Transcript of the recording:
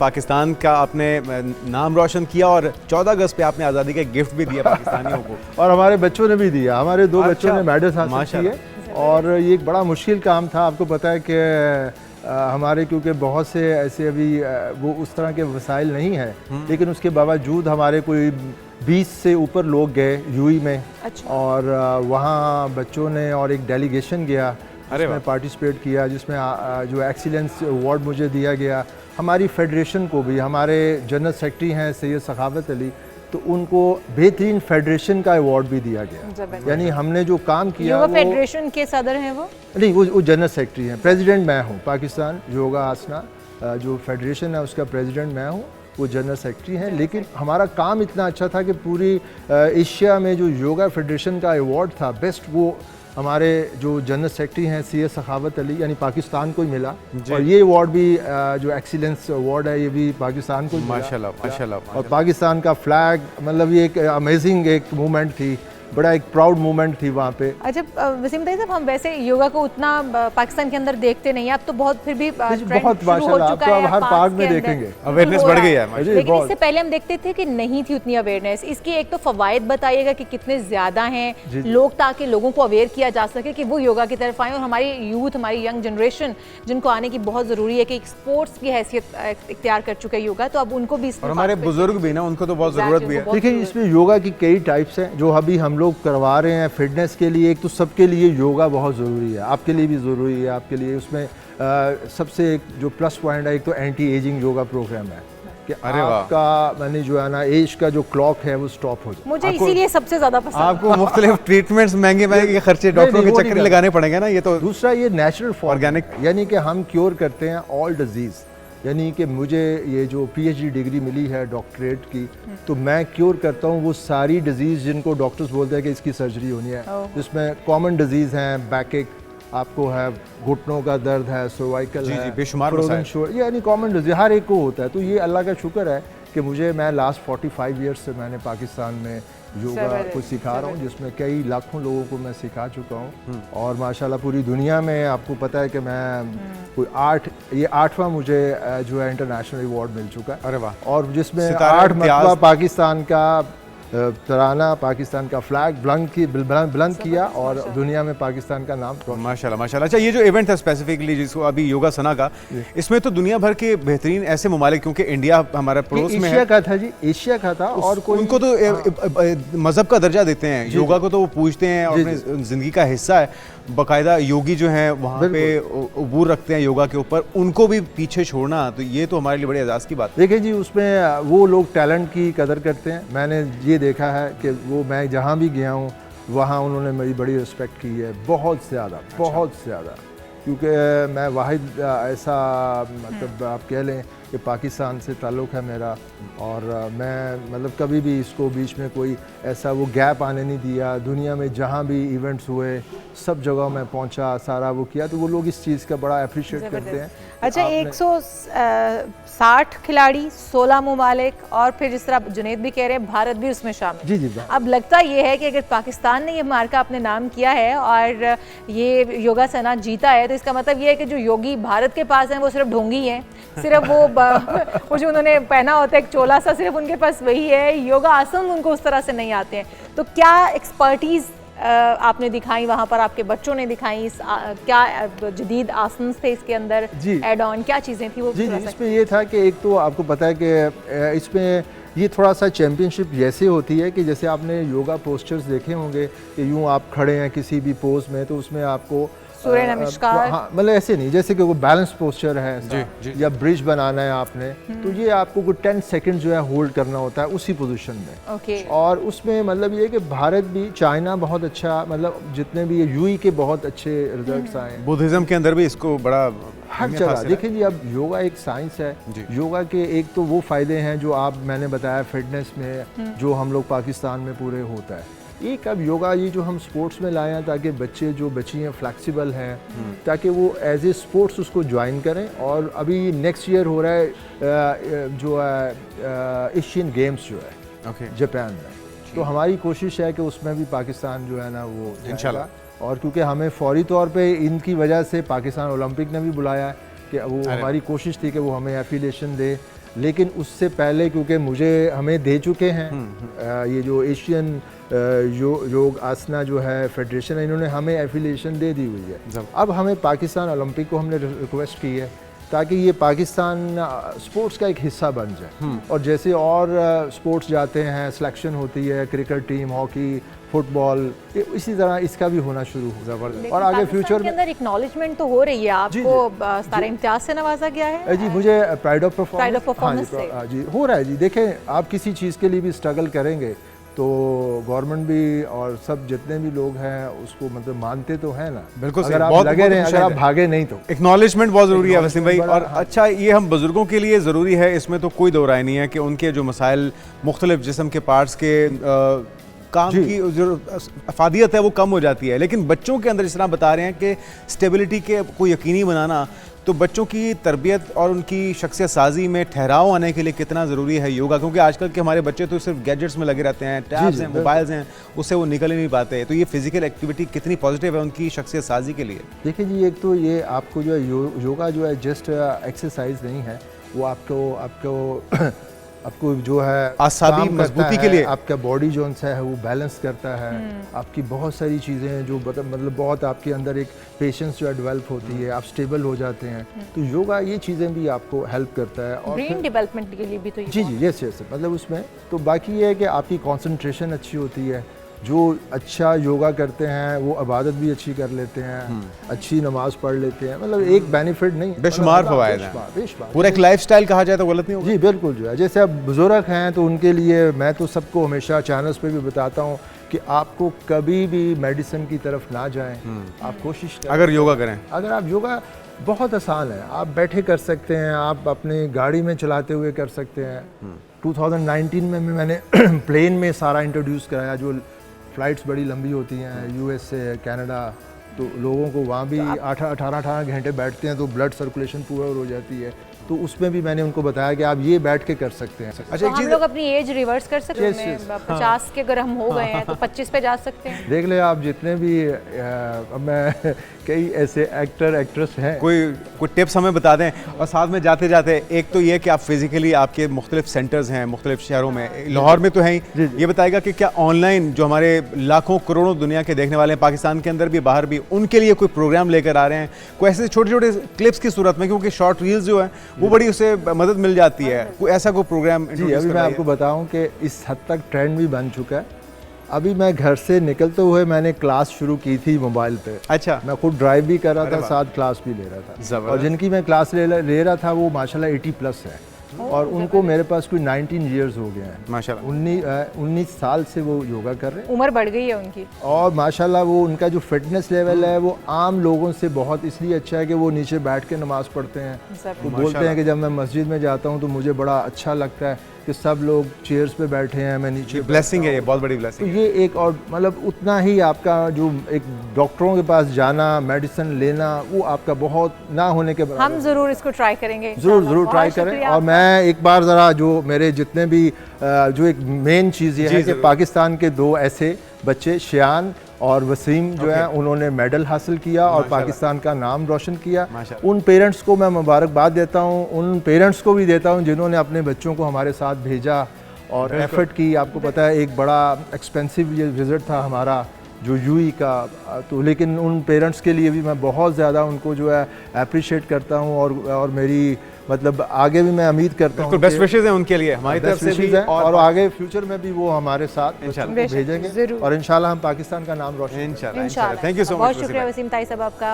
पाकिस्तान का आपने नाम रोशन किया और 14 अगस्त पे आपने आज़ादी का गिफ्ट भी दिया पाकिस्तानियों को। और हमारे बच्चों ने भी दिया, हमारे 2 बच्चों ने मेडल हासिल किए। और ये एक बड़ा मुश्किल काम था, आपको पता है कि हमारे क्योंकि बहुत से ऐसे अभी वो उस तरह के वसाइल नहीं है, लेकिन उसके बावजूद हमारे कोई 20 से ऊपर लोग गए यूएई में। अच्छा। और वहाँ बच्चों ने और एक डेलीगेशन गया जिसमें पार्टिसिपेट किया, जिसमें जो एक्सीलेंस अवार्ड मुझे दिया गया। हमारी फेडरेशन को भी, हमारे जनरल सेक्रेटरी हैं सैयद सखावत अली, तो उनको बेहतरीन फेडरेशन का अवार्ड भी दिया गया। यानी हमने जो काम किया, योगा फेडरेशन के सदर हैं वो? नहीं, वो जनरल सेक्रेटरी हैं। प्रेसिडेंट मैं हूँ, पाकिस्तान योगा आसना जो फेडरेशन है उसका प्रेसिडेंट मैं हूँ, वो जनरल सेक्रेटरी हैं। लेकिन हमारा काम इतना अच्छा था कि पूरी एशिया में जो योगा फेडरेशन का अवार्ड था बेस्ट, वो हमारे जो जनरल सेक्रेटरी हैं सैयद सखावत अली यानी पाकिस्तान को ही मिला। और ये अवार्ड भी जो एक्सीलेंस अवार्ड है ये भी पाकिस्तान को मिला। माशाल्लाह माशाल्लाह। और पाकिस्तान का फ्लैग, मतलब ये एक अमेजिंग एक मूवमेंट थी, बड़ा एक प्राउड मोमेंट थी वहाँ पे। अच्छा वसीम भाई साहब, हम वैसे योगा को उतना पाकिस्तान के अंदर देखते नहीं, अब तो बहुत फिर भी बहुत माशाल्लाह आप तो हर पार्क में देखेंगे अवेयरनेस बढ़ गई है। लेकिन इससे पहले हम देखते थे कि नहीं थी उतनी अवेयरनेस। इसकी एक तो फवायद बताइएगा कि कितने ज्यादा हैं लोग, ताकि लोगों को अवेयर किया जा सके कि वो योगा की तरफ आए। और हमारी यूथ, हमारी यंग जनरेशन जिनको आने की बहुत जरूरी है, कि एक स्पोर्ट्स की हैसियत इख्तियार कर चुका है योगा, तो अब उनको भी, और हमारे बुजुर्ग भी ना, उनको तो बहुत जरूरत भी है। देखिए इसमें योगा की कई टाइप्स हैं जो अभी हम लोग करवा रहे हैं फिटनेस के लिए। एक तो सबके लिए योगा बहुत ज़रूरी है, आपके लिए भी ज़रूरी है, आपके लिए उसमें सबसे एक जो प्लस पॉइंट है, एक तो एंटी एजिंग योगा प्रोग्राम है कि आपका मैंने जो है ना एज का जो क्लॉक है वो स्टॉप हो जाए। मुझे इसीलिए सबसे ज़्यादा पसंद। आपको मुख्तलिफ ट्रीटमेंट्स महंगे खर्चे डॉक्टरों के चक्कर लगाने पड़ेंगे ना, ये तो। दूसरा ये नेचुरल ऑर्गेनिक, यानी कि हम क्योर करते हैं ऑल डिजीज़। यानी कि मुझे ये जो पीएचडी डिग्री मिली है डॉक्टरेट की, तो मैं क्योर करता हूँ वो सारी डिजीज़ जिनको डॉक्टर्स बोलते हैं कि इसकी सर्जरी होनी है, जिसमें कॉमन डिजीज़ हैं, बैक आपको है, घुटनों का दर्द है, सर्वाइकल है, बेशुमार यानी कॉमन डिजीज हर एक को होता है। तो ये अल्लाह का शुक्र है कि मैं लास्ट 45 ईयर्स से मैंने पाकिस्तान में योगा को सिखा रहा हूँ, जिसमें कई लाखों लोगों को मैं सिखा चुका हूँ। और माशाल्लाह पूरी दुनिया में आपको पता है कि मैं कोई 8वां मुझे जो है इंटरनेशनल अवार्ड मिल चुका है। अरे वाह। और जिसमें 8 मरतबा पाकिस्तान का तराना, पाकिस्तान का फ्लैग बुलंद किया और दुनिया में पाकिस्तान का नाम। माशाल्लाह माशाल्लाह। अच्छा, ये जो इवेंट है स्पेसिफिकली जिसको अभी योगा सना का, इसमें तो दुनिया भर के बेहतरीन ऐसे ममालिक, क्योंकि इंडिया हमारा पड़ोस में एशिया का था जी, एशिया का था। और कोई उनको तो मजहब का दर्जा देते हैं, योगा को तो वो पूछते हैं और अपनी जिंदगी का हिस्सा है। बाकायदा योगी जो हैं वहाँ पे अबूर रखते हैं योगा के ऊपर, उनको भी पीछे छोड़ना, तो ये तो हमारे लिए बड़ी एजाज़ की बात है। देखिए जी, उसमें वो लोग टैलेंट की कदर करते हैं। मैंने ये देखा है कि वो मैं जहाँ भी गया हूँ वहाँ उन्होंने मेरी बड़ी रिस्पेक्ट की है, बहुत ज़्यादा, बहुत ज़्यादा। क्योंकि मैं वाहिद ऐसा, मतलब आप कह लें कि पाकिस्तान से ताल्लुक़ है मेरा, और मैं मतलब कभी भी इसको बीच में कोई ऐसा वो गैप आने नहीं दिया। दुनिया में जहाँ भी इवेंट्स हुए सब जगह मैं पहुँचा, सारा वो किया, तो वो लोग इस चीज़ का बड़ा अप्रिशिएट करते हैं। अच्छा, 160 खिलाड़ी, 16 ममालिक, और फिर जिस तरह जुनैद भी कह रहे हैं भारत भी उसमें शामिल। जी जी। अब लगता ये है कि अगर पाकिस्तान ने ये मार्का अपने नाम किया है और ये योगा सना जीता है, तो इसका मतलब ये है कि जो योगी भारत के पास हैं वो सिर्फ ढोंगी हैं, सिर्फ वो जो उन्होंने पहना होता है एक चोला सा, सिर्फ उनके पास वही है। योगा आसन उनको उस तरह से नहीं आते हैं। तो क्या एक्सपर्टीज़ आपने दिखाई वहाँ पर, आपके बच्चों ने दिखाई, क्या जदीद आसन थे इसके अंदर, एड ऑन क्या चीज़ें थी वो? जी, इसमें ये था कि एक तो आपको पता है कि इसमें ये थोड़ा सा चैम्पियनशिप जैसे होती है कि जैसे आपने योगा पोस्चर्स देखे होंगे कि यूँ आप खड़े हैं किसी भी पोज में, तो उसमें आपको सूर्य नमस्कार, हाँ, मतलब ऐसे नहीं, जैसे कि वो बैलेंस पोस्चर है या ब्रिज बनाना है आपने, तो ये आपको कुछ 10 सेकंड जो है होल्ड करना होता है उसी पोजीशन में। और उसमें मतलब ये कि भारत भी, चाइना बहुत अच्छा, मतलब जितने भी यूई के बहुत अच्छे रिजल्ट्स आए हैं। बुद्धिज्म के अंदर भी इसको बड़ा हर जगह देखिए जी। अब योगा एक साइंस है। योगा के एक तो वो फायदे हैं जो मैंने बताया फिटनेस में, जो हम लोग पाकिस्तान में पूरे होता है। एक अब योगा ये जो हम स्पोर्ट्स में लाए हैं ताकि बच्चे जो बच्ची हैं फ्लेक्सिबल हैं, ताकि वो एज ए स्पोर्ट्स उसको ज्वाइन करें। और अभी नेक्स्ट ईयर हो रहा है जो है एशियन गेम्स जो है जापान में, तो हमारी कोशिश है कि उसमें भी पाकिस्तान जो है ना वो इंशाल्लाह। और क्योंकि हमें फौरी तौर पे इनकी वजह से पाकिस्तान ओलंपिक ने भी बुलाया है कि वो हमारी कोशिश थी कि वो हमें एफिलिएशन दे। लेकिन उससे पहले क्योंकि हमें दे चुके हैं ये जो एशियन योग आसना जो है फेडरेशन है, इन्होंने हमें एफिलिएशन दे दी हुई है। अब हमें पाकिस्तान ओलंपिक को हमने रिक्वेस्ट की है ताकि ये पाकिस्तान स्पोर्ट्स का एक हिस्सा बन जाए, और जैसे और स्पोर्ट्स जाते हैं, सिलेक्शन होती है, क्रिकेट टीम, हॉकी, फुटबॉल, इसी तरह इसका भी होना शुरू हो जबरदस्त। और आगे फ्यूचर के अंदर एक्नॉलेजमेंट तो हो रही है, आपको सारे इम्तियाज से नवाजा गया है जी, मुझे प्राइड ऑफ परफॉर्मेंस जी हो रहा है जी। देखें, आप किसी चीज़ के लिए भी स्ट्रगल करेंगे तो गवर्नमेंट भी और सब जितने भी लोग हैं उसको मतलब मानते तो हैं ना। बिल्कुल, अगर आप लगे रहे, अगर आप भागे नहीं तो एक्नॉलेजमेंट बहुत ज़रूरी है वसीम भाई। और अच्छा, ये हम बुजुर्गों के लिए ज़रूरी है, इसमें तो कोई दो राय नहीं है कि उनके जो मसाइल मुख्तलिफ जिस्म के पार्ट्स के काम की जो अफादियत है वो कम हो जाती है, लेकिन बच्चों के अंदर जिस तरह बता रहे हैं कि स्टेबिलिटी के को यकीनी बनाना, तो बच्चों की तरबियत और उनकी शख्सियत साजी में ठहराव आने के लिए कितना ज़रूरी है योगा, क्योंकि आजकल के हमारे बच्चे तो सिर्फ गैजेट्स में लगे रहते हैं, टैब्स हैं, मोबाइल्स हैं, उससे वो निकल ही नहीं पाते। तो ये फिजिकल एक्टिविटी कितनी पॉजिटिव है उनकी शख्सियत साजी के लिए? देखिए जी, एक तो ये आपको जो है योगा जो है जस्ट एक्सरसाइज नहीं है, वो आपको जो है आसाबी मजबूती के लिए, आपका बॉडी जो है वो बैलेंस करता है, आपकी बहुत सारी चीज़ें हैं जो मतलब बहुत आपके अंदर एक पेशेंस जो है डेवलप होती है, आप स्टेबल हो जाते हैं। तो योगा ये चीज़ें भी आपको हेल्प करता है, और ब्रेन डेवलपमेंट के लिए भी तो जी यस मतलब उसमें तो बाकी ये है कि आपकी कंसंट्रेशन अच्छी होती है। जो अच्छा योगा करते हैं वो इबादत भी अच्छी कर लेते हैं, अच्छी नमाज पढ़ लेते हैं, मतलब एक बेनिफिट नहीं, बेशुमार फवायद हैं, पूरा एक लाइफस्टाइल कहा जाए तो गलत नहीं होगा। जी बिल्कुल, जो है जैसे अब बुजुर्ग हैं तो उनके लिए मैं तो सबको हमेशा चैनल्स पे भी बताता हूँ कि आपको कभी भी मेडिसिन की तरफ ना जाएं, आप कोशिश करें, अगर योगा करें, अगर आप योगा बहुत आसान है, आप बैठे कर सकते हैं, आप अपने गाड़ी में चलाते हुए कर सकते हैं। 2019 में मैंने प्लेन में सारा इंट्रोड्यूस कराया, जो फ़्लाइट्स बड़ी लंबी होती हैं यूएस से कनाडा, तो लोगों को वहाँ भी 18 घंटे बैठते हैं तो ब्लड सर्कुलेशन पूरा हो जाती है, तो उसमें भी मैंने उनको बताया कि आप ये बैठ के कर सकते हैं। अच्छा, तो हम लोग अपनी एज रिवर्स कर सकते हैं, 50 के अगर हम हो गए हैं तो 25 पे जा सकते हैं। देख ले आप जितने भी अब मैं कई ऐसे एक्टर एक्ट्रेस हैं, कोई टिप्स हमें बता दें। और साथ में जाते जाते एक तो ये कि आप फिजिकली आपके मुख्तलिफ सेंटर्स हैं मुख्तलिफ शहरों में, लाहौर में तो हैं ही, ये बताएगा कि क्या ऑनलाइन जो हमारे लाखों करोड़ों दुनिया के देखने वाले हैं पाकिस्तान के अंदर भी बाहर भी, उनके लिए कोई प्रोग्राम लेकर आ रहे हैं, कोई ऐसे छोटे छोटे क्लिप्स की सूरत में, क्योंकि शॉर्ट रील्स जो है वो बड़ी उससे मदद मिल जाती है, कोई ऐसा कोई प्रोग्राम? जी अभी मैं आपको बताऊं कि इस हद तक ट्रेंड भी बन चुका है। अभी मैं घर से निकलते हुए मैंने क्लास शुरू की थी मोबाइल पे। अच्छा, मैं खुद ड्राइव भी कर रहा था, साथ क्लास भी ले रहा था, और जिनकी मैं क्लास ले रहा था वो माशाल्लाह 80+ है, और उनको मेरे पास कोई 19 ईयर्स हो गए हैं माशाल्लाह। 19 साल से वो योगा कर रहे हैं, उम्र बढ़ गई है उनकी, और माशाल्लाह वो उनका जो फिटनेस लेवल है वो आम लोगों से बहुत इसलिए अच्छा है कि वो नीचे बैठ के नमाज पढ़ते हैं। वो बोलते हैं कि जब मैं मस्जिद में जाता हूँ तो मुझे बड़ा अच्छा लगता है कि सब लोग चेयर्स पे बैठे हैं, मैं नीचे। ब्लेसिंग है ये, बहुत बड़ी ब्लेसिंग है। तो ये एक और मतलब उतना ही आपका जो एक डॉक्टरों के पास जाना, मेडिसिन लेना, वो आपका बहुत ना होने के बराबर। हम ज़रूर इसको ट्राई करेंगे, ज़रूर ट्राई करें। और मैं एक बार ज़रा जो मेरे जितने भी जो एक मेन चीज़ ये है कि पाकिस्तान के 2 ऐसे बच्चे शियान और वसीम जो है उन्होंने मेडल हासिल किया और पाकिस्तान का नाम रोशन किया। उन पेरेंट्स को मैं मुबारकबाद देता हूँ, उन पेरेंट्स को भी देता हूँ जिन्होंने अपने बच्चों को हमारे साथ भेजा और एफर्ट की। आपको पता है एक बड़ा एक्सपेंसिव ये विज़िट था हमारा जो यूई का, तो लेकिन उन पेरेंट्स के लिए भी मैं बहुत ज़्यादा उनको जो है अप्रिशिएट करता हूँ, और मेरी मतलब आगे भी मैं उम्मीद करता हूँ, बेस्ट विशेस हैं उनके लिए हमारी तरफ से भी, और आगे फ्यूचर में भी वो हमारे साथ भेजेंगे और इंशाल्लाह हम पाकिस्तान का नाम रोशन करेंगे। थैंक यू सो मच, बहुत शुक्रिया वसीम ताई साहब आपका।